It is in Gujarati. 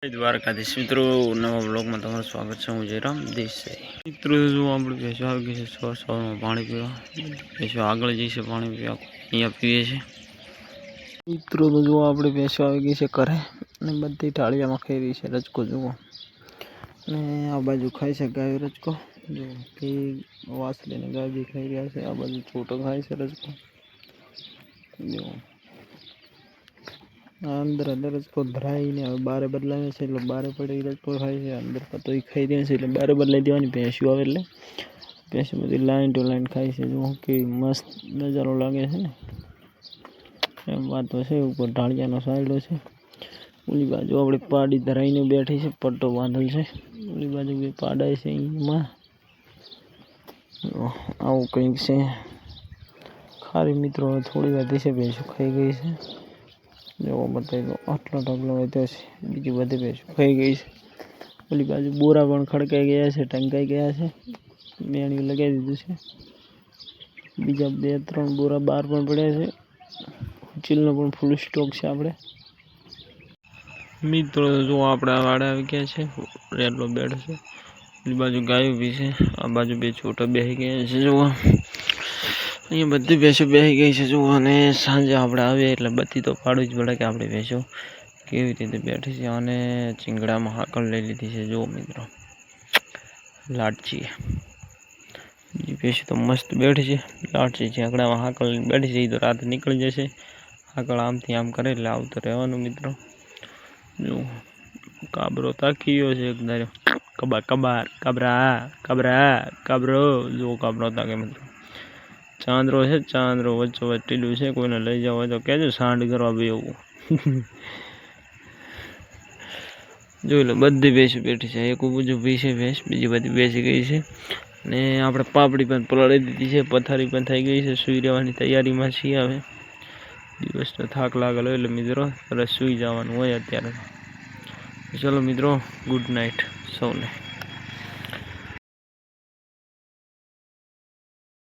દ્વારકાધીશ મિત્રો નવા બ્લોગમાં તમારું સ્વાગત છે। હું જયરામ દેસાઈ મિત્રો જો આપણે ભેંસો આવી ગઈ છે સવારમાં પાણી પીવા। ભેંસો આગળ જઈશે પાણી પીવા, અહીંયા પીએ છે મિત્રો। તો જો આપણે ભેંસો આવી ગઈ છે ઘરે અને બધી ટાળિયામાં ખાઈ રહી છે રજકો જુઓ। અને આ બાજુ ખાય છે ગાય રજકો, જો કે વાસળીને ગાય બી ખાઈ રહ્યા છે। આ બાજુ છોટો ખાય છે રજકો, જો अंदर अंदर रजको भराई ने बारे बदलावे छे એટલે બારે પડી રજકો ખાય છે। અંદર તો એ ખાઈ રહ્યા છે એટલે બારે બદલાઈ દેવાની ભેંસો આવે એટલે ભેંસો બધી લાઈન ટુ લાઈન ખાય છે। જો કે મસ્ત નજારો લાગે છે ને, એમ વાત તો છે। ઉપર ઢાળિયાનો સાઈડો છે, ઓલી બાજુ આપણે પાડી ધરાઈને બેઠી છે, પટ્ટો બાંધેલ છે। ઓલી બાજુ બી પાડાય છે, એમાં આવું કંઈક છે ખારી મિત્રો। થોડી વાર છે ભેંસો ખાઈ ગઈ છે, जो बताई दो आटलो ढगलो વધ્યો છે, બીજી બધી ભેંસો ખાઈ ગઈ છે। ઓલી બાજુ બોરા પણ ખડકાઈ ગયા છે, ટંકાઈ ગયા છે, મેણિયું લગાવી દીધું છે। બીજા 2-3 બોરા બહાર પણ પડ્યા છે, ચીલનો પણ ફૂલ સ્ટોક છે આપણે મિત્રો। જો આપણે આ વાડે આવી ગયા છે, રેડલો બેડ છે, ઓલી બાજુ ગાયો બી છે, આ બાજુ બે છોટા બેસી ગયા છે। જો અહીંયા બધી ભેંસો બેસી ગઈ છે જો। અને સાંજે આપણે આવીએ એટલે બત્તી તો પાડવી જ પડે કે આપણી ભેંસો કેવી રીતે બેઠી છે। અને ચીંગડામાં હાકળ લઈ લીધી છે જો મિત્રો, લાટચી બીજી ભેંસો તો મસ્ત બેઠી છે। લાટચી ચીંગડામાં હાકળ લઈને બેઠી છે, એ તો રાતે નીકળી જશે। હાકળ આમથી આમ કરે એટલે આવતું રહેવાનું મિત્રો। જો કાબરો તાકી ગયો છે એક ધાર્યો, કબાર કબાર કાબરા કાબરા કાબરો, જો કાબરો તાકે મિત્રો। ચાંદરો છે, ચાંદરો વચ્ચે ટીલું છે, કોઈને લઈ જાવ હોય તો કહેજો, સાંડ કરવા બી એવું જોઈ લો બધી ભેંસો બેઠી છે। એક બીજું ભી છે ભેંસ, બીજી બધી બેસી ગઈ છે। ને આપણે પાપડી પણ પલાળી દીધી છે, પથારી પણ થઈ ગઈ છે, સૂઈ રહેવાની તૈયારીમાં છીએ હવે। દિવસનો થાક લાગેલો એટલે મિત્રો તરત સૂઈ જવાનું હોય અત્યારે। ચલો મિત્રો, ગુડ નાઇટ સૌને।